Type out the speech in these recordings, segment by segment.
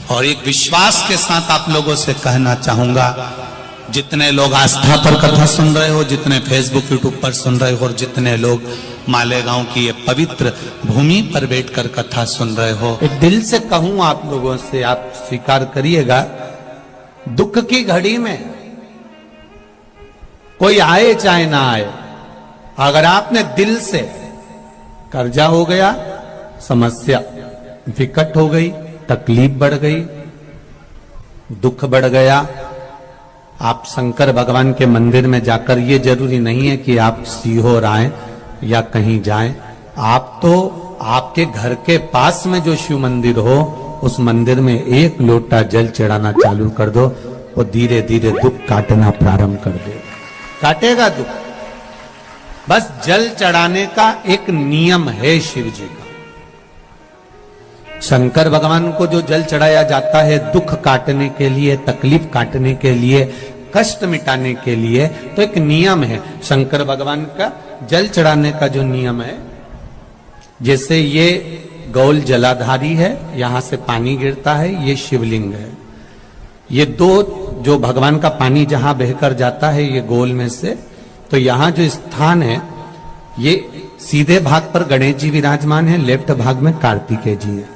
और एक विश्वास के साथ आप लोगों से कहना चाहूंगा, जितने लोग आस्था पर कथा सुन रहे हो, जितने फेसबुक यूट्यूब पर सुन रहे हो, और जितने लोग मालेगांव की ये पवित्र भूमि पर बैठकर कथा सुन रहे हो, एक दिल से कहूं आप लोगों से, आप स्वीकार करिएगा, दुख की घड़ी में कोई आए चाहे ना आए, अगर आपने दिल से, कर्जा हो गया, समस्या विकट हो गई, तकलीफ बढ़ गई, दुख बढ़ गया, आप शंकर भगवान के मंदिर में जाकर, ये जरूरी नहीं है कि आप सीहोर आए या कहीं जाएं, आप तो आपके घर के पास में जो शिव मंदिर हो, उस मंदिर में एक लोटा जल चढ़ाना चालू कर दो, वो धीरे धीरे दुख काटना प्रारंभ कर दे, काटेगा दुख। बस जल चढ़ाने का एक नियम है शिव जी का। शंकर भगवान को जो जल चढ़ाया जाता है दुख काटने के लिए, तकलीफ काटने के लिए, कष्ट मिटाने के लिए, तो एक नियम है शंकर भगवान का जल चढ़ाने का जो नियम है। जैसे ये गौल जलाधारी है, यहां से पानी गिरता है, ये शिवलिंग है, ये दो जो भगवान का पानी जहां बहकर जाता है ये गोल में से, तो यहां जो स्थान है, ये सीधे भाग पर गणेश जी विराजमान है, लेफ्ट भाग में कार्तिकेय जी है,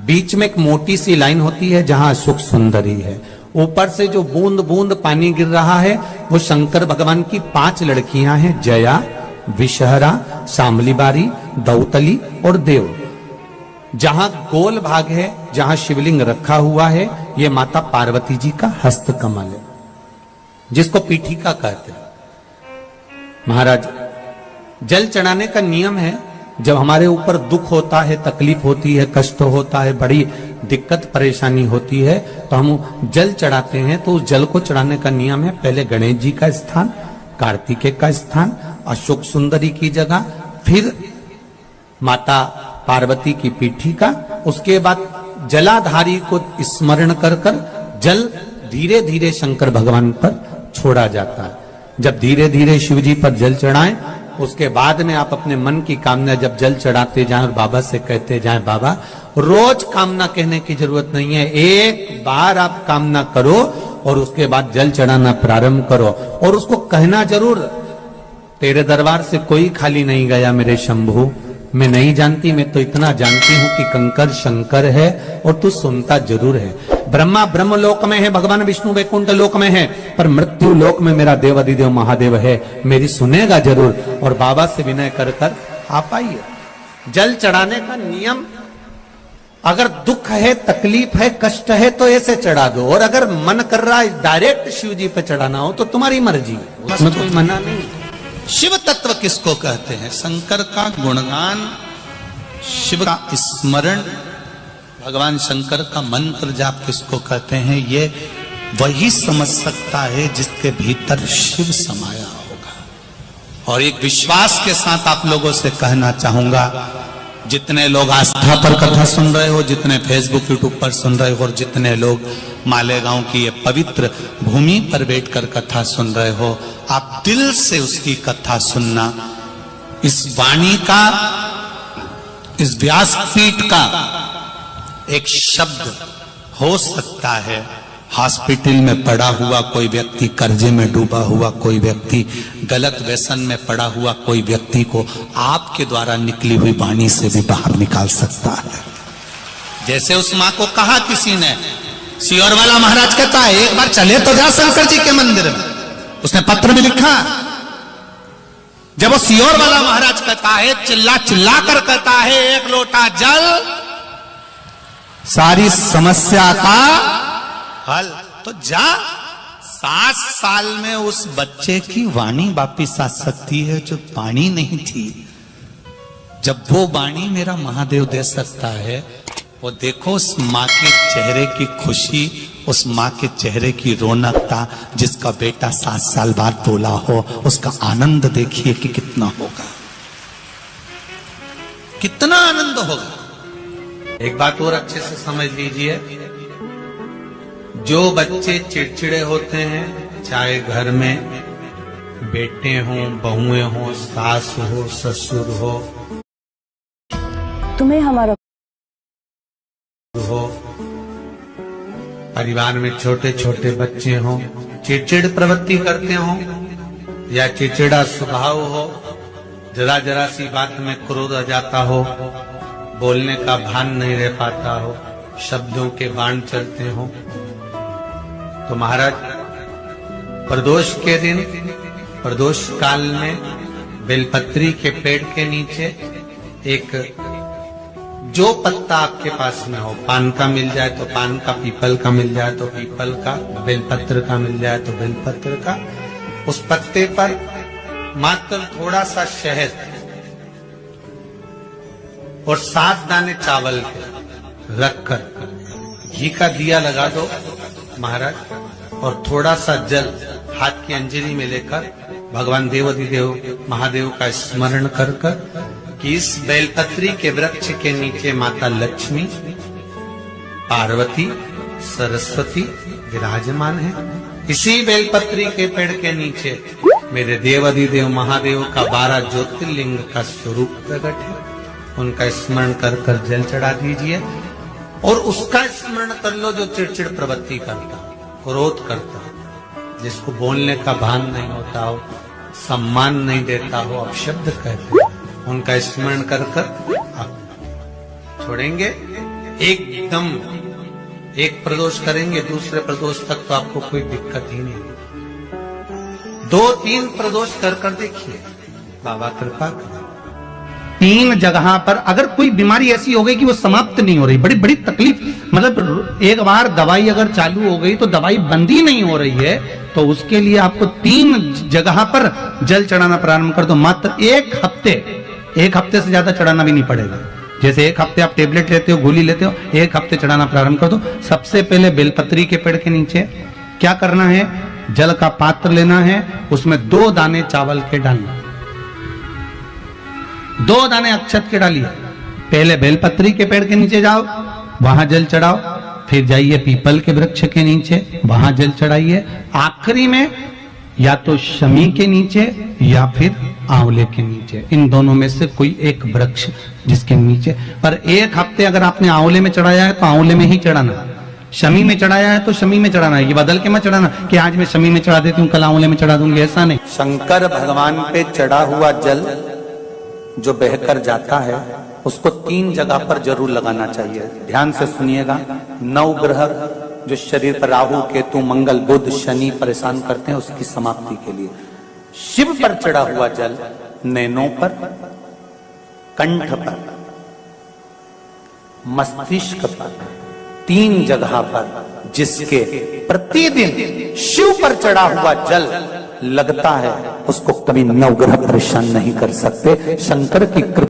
बीच में एक मोटी सी लाइन होती है जहां सुख सुंदरी है, ऊपर से जो बूंद बूंद पानी गिर रहा है वो शंकर भगवान की 5 लड़कियां हैं, जया, विषहरा, शामलीबारी, दौतली और देव। जहां गोल भाग है, जहां शिवलिंग रखा हुआ है, ये माता पार्वती जी का हस्त कमल है, जिसको पीठिका कहते हैं। महाराज, जल चढ़ाने का नियम है, जब हमारे ऊपर दुख होता है, तकलीफ होती है, कष्ट होता है, बड़ी दिक्कत परेशानी होती है, तो हम जल चढ़ाते हैं। तो उस जल को चढ़ाने का नियम है, पहले गणेश जी का स्थान, कार्तिकेय का स्थान, अशोक सुंदरी की जगह, फिर माता पार्वती की पीठी का, उसके बाद जलाधारी को स्मरण कर कर जल धीरे धीरे शंकर भगवान पर छोड़ा जाता है। जब धीरे धीरे शिव जी पर जल चढ़ाएं, उसके बाद में आप अपने मन की कामना जब जल चढ़ाते जाएं और बाबा से कहते जाएं, बाबा रोज कामना कहने की जरूरत नहीं है, एक बार आप कामना करो और उसके बाद जल चढ़ाना प्रारंभ करो, और उसको कहना जरूर, तेरे दरबार से कोई खाली नहीं गया मेरे शंभू, मैं नहीं जानती, मैं तो इतना जानती हूं कि कंकर शंकर है और तू सुनता जरूर है। ब्रह्मा ब्रह्म लोक में है, भगवान विष्णु वैकुंठ लोक में है, पर मृत्यु लोक में मेरा देव अधिदेव महादेव है, मेरी सुनेगा जरूर। और बाबा से विनय कर कर आप आइए। जल चढ़ाने का नियम, अगर दुख है, तकलीफ है, कष्ट है तो ऐसे चढ़ा दो, और अगर मन कर रहा है डायरेक्ट शिव जी पे चढ़ाना हो तो तुम्हारी मर्जी, उसमें कोई मना नहीं। शिव तत्व किसको कहते हैं? शंकर का गुणगान, शिव का स्मरण, भगवान शंकर का मंत्र जाप किसको कहते हैं? ये वही समझ सकता है जिसके भीतर शिव समाया होगा। और एक विश्वास के साथ आप लोगों से कहना चाहूंगा, जितने लोग आस्था पर कथा सुन रहे हो, जितने फेसबुक यूट्यूब पर सुन रहे हो, और जितने लोग मालेगांव की ये पवित्र भूमि पर बैठकर कथा सुन रहे हो, आप दिल से उसकी कथा सुनना। इस वाणी का, इस व्यासपीठ का एक शब्द हो सकता है, हॉस्पिटल में पड़ा हुआ कोई व्यक्ति, कर्जे में डूबा हुआ कोई व्यक्ति, गलत व्यसन में पड़ा हुआ कोई व्यक्ति को आपके द्वारा निकली हुई वाणी से भी बाहर निकाल सकता है। जैसे उस मां को कहा किसी ने, सीहोर वाला महाराज कहता है एक बार चले तो जा शंकर जी के मंदिर में, उसने पत्र में लिखा। जब वो सीहोर वाला महाराज कहता है, चिल्ला चिल्ला कर कहता है, एक लोटा जल सारी समस्या का हल, तो जा। 7 साल में उस बच्चे की वाणी वापिस आ सकती है जो वाणी नहीं थी। जब वो वाणी मेरा महादेव दे सकता है, वो देखो उस माँ के चेहरे की खुशी, उस माँ के चेहरे की रौनकता, जिसका बेटा 7 साल बाद बोला हो, उसका आनंद देखिए कि कितना होगा, कितना आनंद होगा। एक बात और अच्छे से समझ लीजिए, जो बच्चे चिड़चिड़े होते हैं, चाहे घर में बेटे हों, बहुएं हों, सास हो, ससुर हो, तुम्हें हमारा हो, परिवार में छोटे छोटे बच्चे हों, चिड़चिड़ प्रवृत्ति करते हों या चिड़चिड़ा स्वभाव हो, जरा जरा सी बात में क्रोध आ जाता हो, बोलने का भान नहीं रह पाता हो, शब्दों के बाण चलते हो, तो महाराज प्रदोष के दिन, प्रदोष काल में बेलपत्री के पेड़ के नीचे एक जो पत्ता आपके पास में हो, पान का मिल जाए तो पान का, पीपल का मिल जाए तो पीपल का, बेलपत्र का मिल जाए तो बेलपत्र का, उस पत्ते पर मात्र थोड़ा सा शहद और 7 दाने चावल के रखकर घी का दिया लगा दो महाराज, और थोड़ा सा जल हाथ की अंजलि में लेकर भगवान देवाधिदेव महादेव का स्मरण कर कि इस बेलपत्री के वृक्ष के नीचे माता लक्ष्मी, पार्वती, सरस्वती विराजमान है। इसी बेलपत्री के पेड़ के नीचे मेरे देवाधिदेव महादेव का 12 ज्योतिर्लिंग का स्वरूप प्रकट है। उनका स्मरण कर जल चढ़ा दीजिए और उसका स्मरण कर लो जो चिड़चिड़ प्रवृत्ति करता, क्रोध करता, जिसको बोलने का भान नहीं होता हो, सम्मान नहीं देता हो, अपशब्द कहते हो, उनका स्मरण कर आप छोड़ेंगे। एकदम एक प्रदोष करेंगे, दूसरे प्रदोष तक तो आपको कोई दिक्कत ही नहीं। 2-3 प्रदोष कर देखिए, बाबा कृपा करें। 3 जगह पर अगर कोई बीमारी ऐसी हो गई कि वो समाप्त नहीं हो रही, बड़ी बड़ी तकलीफ, मतलब एक बार दवाई अगर चालू हो गई तो दवाई बंद ही नहीं हो रही है, तो उसके लिए आपको 3 जगह पर जल चढ़ाना प्रारंभ कर दो। मात्र 1 हफ्ते से ज्यादा चढ़ाना भी नहीं पड़ेगा। जैसे 1 हफ्ते आप टेबलेट लेते हो, गोली लेते हो, 1 हफ्ते चढ़ाना प्रारंभ कर दो। सबसे पहले बेलपत्री के पेड़ के नीचे क्या करना है, जल का पात्र लेना है, उसमें 2 दाने चावल के डालना, 2 दाने अक्षत के डालिए। पहले बेलपत्री के पेड़ के नीचे जाओ, वहां जल चढ़ाओ, फिर जाइए पीपल के वृक्ष के नीचे, वहां जल चढ़ाइए। आखिरी में या तो शमी के नीचे या फिर आंवले के नीचे, इन दोनों में से कोई एक वृक्ष जिसके नीचे। पर 1 हफ्ते अगर आपने आंवले में चढ़ाया है तो आंवले में ही चढ़ाना, शमी में चढ़ाया है तो शमी में चढ़ाना है। ये बदल के मत चढ़ाना कि आज मैं शमी में चढ़ा देती हूँ, कल आंवले में चढ़ा दूंगी, ऐसा नहीं। शंकर भगवान पे चढ़ा हुआ जल जो बहकर जाता है उसको 3 जगह पर जरूर लगाना चाहिए। ध्यान से सुनिएगा। 9 ग्रह जो शरीर पर राहु, केतु, मंगल, बुध, शनि परेशान करते हैं, उसकी समाप्ति के लिए शिव पर चढ़ा हुआ जल नैनों पर, कंठ पर, मस्तिष्क पर, 3 जगह पर जिसके प्रतिदिन शिव पर चढ़ा हुआ जल लगता है उसको कभी 9 ग्रह परेशान नहीं कर सकते। शंकर की कृपा